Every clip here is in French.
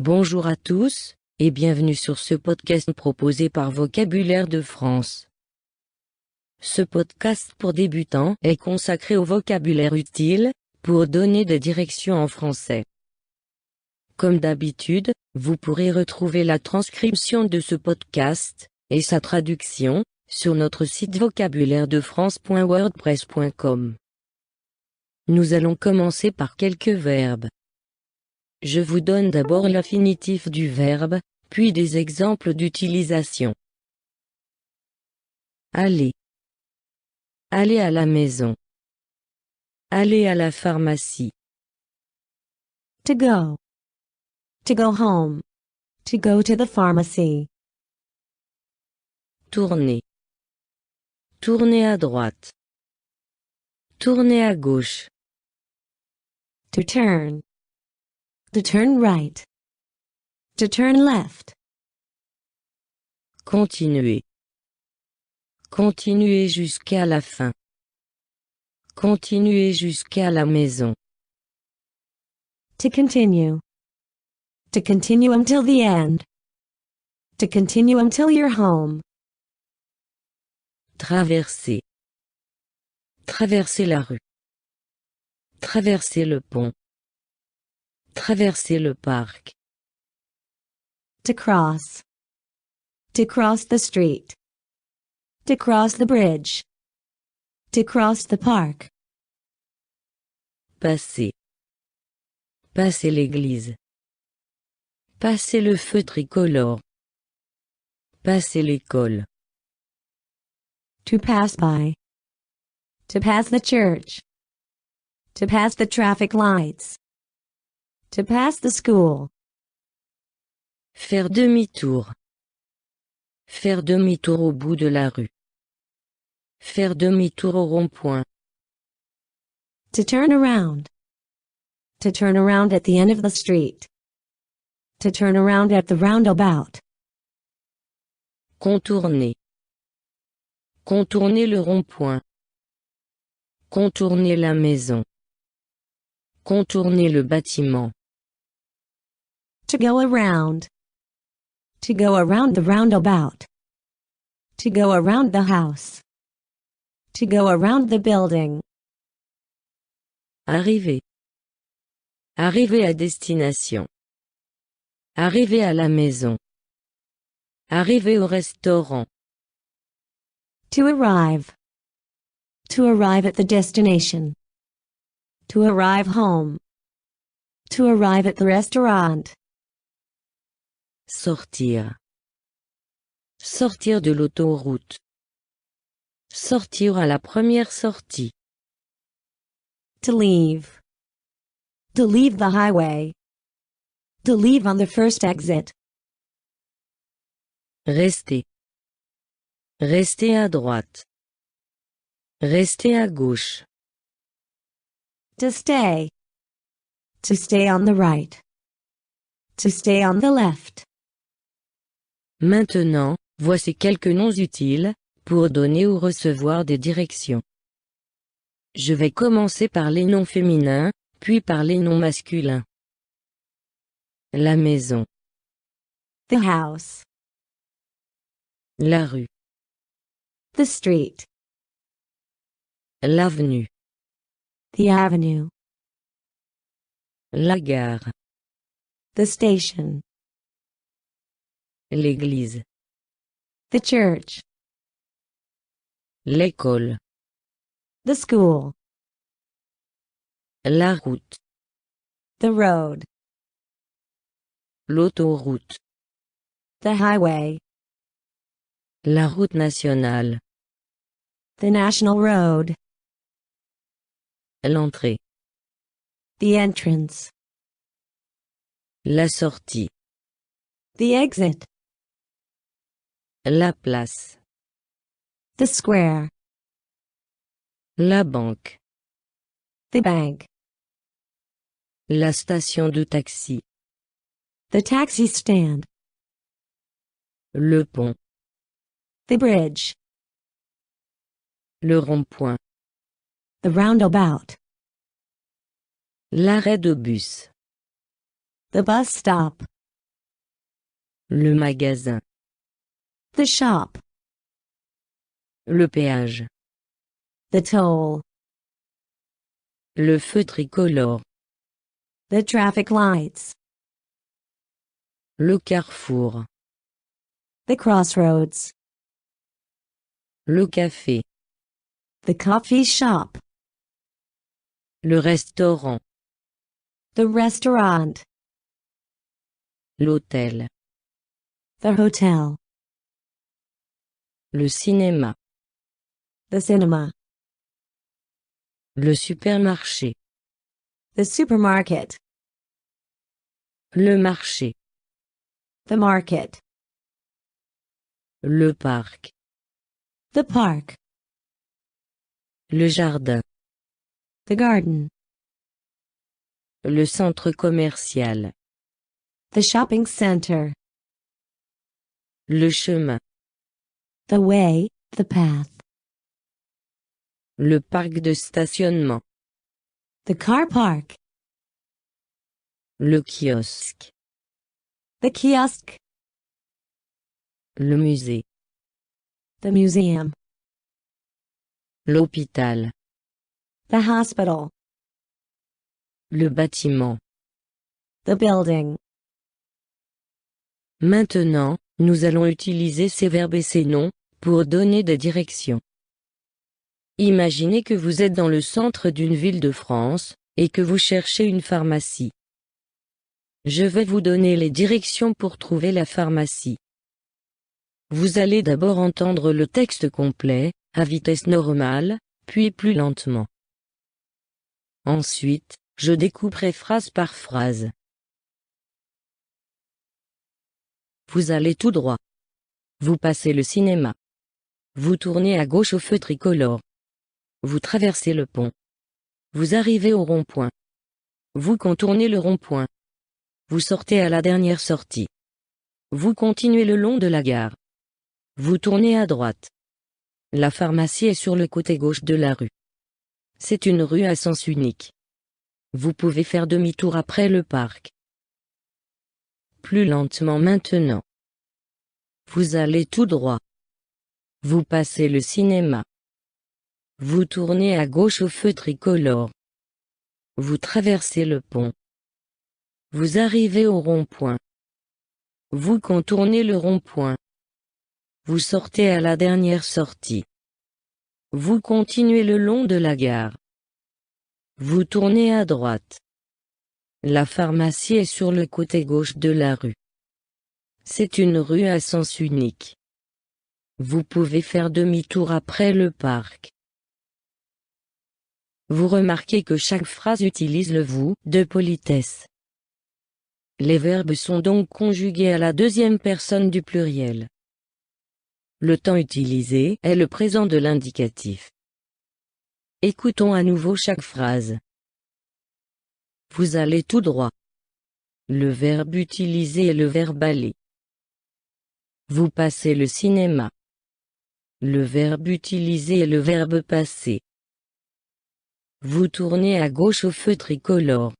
Bonjour à tous, et bienvenue sur ce podcast proposé par Vocabulaire de France. Ce podcast pour débutants est consacré au vocabulaire utile, pour donner des directions en français. Comme d'habitude, vous pourrez retrouver la transcription de ce podcast, et sa traduction, sur notre site vocabulairedefrance.wordpress.com. Nous allons commencer par quelques verbes. Je vous donne d'abord l'infinitif du verbe, puis des exemples d'utilisation. Aller. Aller à la maison. Aller à la pharmacie. To go. To go home. To go to the pharmacy. Tourner. Tourner à droite. Tourner à gauche. To turn. To turn right. To turn left. Continuer. Continuer jusqu'à la fin. Continuer jusqu'à la maison. To continue. To continue until the end. To continue until you're home. Traverser. Traverser la rue. Traverser le pont. Traverser le parc. To cross. To cross the street. To cross the bridge. To cross the park. Passer. Passer l'église. Passer le feu tricolore. Passer l'école. To pass by. To pass the church. To pass the traffic lights. To pass the school. Faire demi-tour. Faire demi-tour au bout de la rue. Faire demi-tour au rond-point. To turn around. To turn around at the end of the street. To turn around at the roundabout. Contourner. Contourner le rond-point. Contourner la maison. Contourner le bâtiment. To go around. To go around the roundabout. To go around the house. To go around the building. Arriver. Arriver à destination. Arriver à la maison. Arriver au restaurant. To arrive. To arrive at the destination. To arrive home. To arrive at the restaurant. Sortir. Sortir de l'autoroute. Sortir à la première sortie. To leave. To leave the highway. To leave on the first exit. Rester. Rester à droite. Rester à gauche. To stay. To stay on the right. To stay on the left. Maintenant, voici quelques noms utiles, pour donner ou recevoir des directions. Je vais commencer par les noms féminins, puis par les noms masculins. La maison. The house. La rue. The street. L'avenue. The avenue. La gare. The station. L'église. The church. L'école. The school. La route. The road. L'autoroute. The highway. La route nationale. The national road. L'entrée. The entrance. La sortie. The exit. La place. The square. La banque. The bank. La station de taxi. The taxi stand. Le pont. The bridge. Le rond-point. The roundabout. L'arrêt de bus. The bus stop. Le magasin. The shop. Le péage. The toll. Le feu tricolore. The traffic lights. Le carrefour. The crossroads. Le café. The coffee shop. Le restaurant. The restaurant. L'hôtel. The hotel. Le cinéma. The cinema. Le supermarché. The supermarket. Le marché. The market. Le parc. The park. Le jardin. The garden. Le centre commercial. The shopping center. Le chemin. The way, the path. Le parc de stationnement. The car park. Le kiosque. The kiosk. Le musée. The museum. L'hôpital. The hospital. Le bâtiment. The building. Maintenant, nous allons utiliser ces verbes et ces noms pour donner des directions. Imaginez que vous êtes dans le centre d'une ville de France et que vous cherchez une pharmacie. Je vais vous donner les directions pour trouver la pharmacie. Vous allez d'abord entendre le texte complet, à vitesse normale, puis plus lentement. Ensuite, je découperai phrase par phrase. Vous allez tout droit. Vous passez le cinéma. Vous tournez à gauche au feu tricolore. Vous traversez le pont. Vous arrivez au rond-point. Vous contournez le rond-point. Vous sortez à la dernière sortie. Vous continuez le long de la gare. Vous tournez à droite. La pharmacie est sur le côté gauche de la rue. C'est une rue à sens unique. Vous pouvez faire demi-tour après le parc. Plus lentement maintenant. Vous allez tout droit. Vous passez le cinéma. Vous tournez à gauche au feu tricolore. Vous traversez le pont. Vous arrivez au rond-point. Vous contournez le rond-point. Vous sortez à la dernière sortie. Vous continuez le long de la gare. Vous tournez à droite. La pharmacie est sur le côté gauche de la rue. C'est une rue à sens unique. Vous pouvez faire demi-tour après le parc. Vous remarquez que chaque phrase utilise le vous de politesse. Les verbes sont donc conjugués à la deuxième personne du pluriel. Le temps utilisé est le présent de l'indicatif. Écoutons à nouveau chaque phrase. Vous allez tout droit. Le verbe utilisé est le verbe aller. Vous passez le cinéma. Le verbe utilisé est le verbe passer. Vous tournez à gauche au feu tricolore.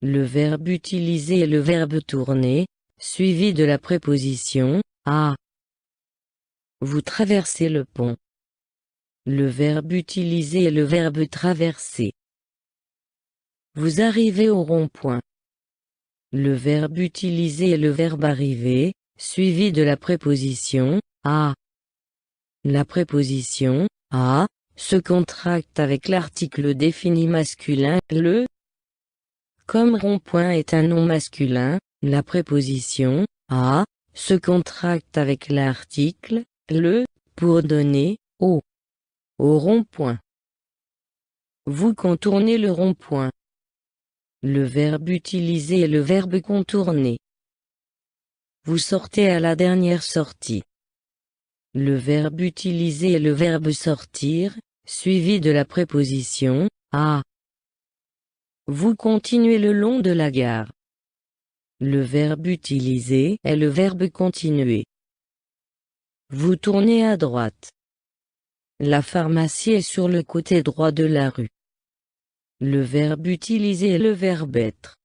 Le verbe utilisé est le verbe tourner, suivi de la préposition à. Vous traversez le pont. Le verbe utilisé est le verbe traverser. Vous arrivez au rond-point. Le verbe utilisé est le verbe arriver, suivi de la préposition à. La préposition à se contracte avec l'article défini masculin, le. Comme rond-point est un nom masculin, la préposition à se contracte avec l'article, le, pour donner au rond-point. Vous contournez le rond-point. Le verbe utilisé est le verbe contourner. Vous sortez à la dernière sortie. Le verbe utilisé est le verbe sortir, suivi de la préposition à. Vous continuez le long de la gare. Le verbe utilisé est le verbe continuer. Vous tournez à droite. La pharmacie est sur le côté droit de la rue. Le verbe utilisé est le verbe être.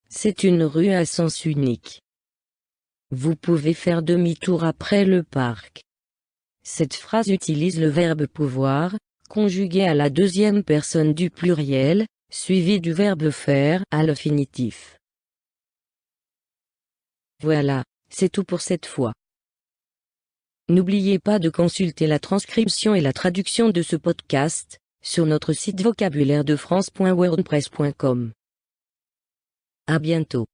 C'est une rue à sens unique. Vous pouvez faire demi-tour après le parc. Cette phrase utilise le verbe pouvoir, conjugué à la deuxième personne du pluriel, suivi du verbe faire à l'infinitif. Voilà, c'est tout pour cette fois. N'oubliez pas de consulter la transcription et la traduction de ce podcast sur notre site vocabulairedefrance.wordpress.com. À bientôt.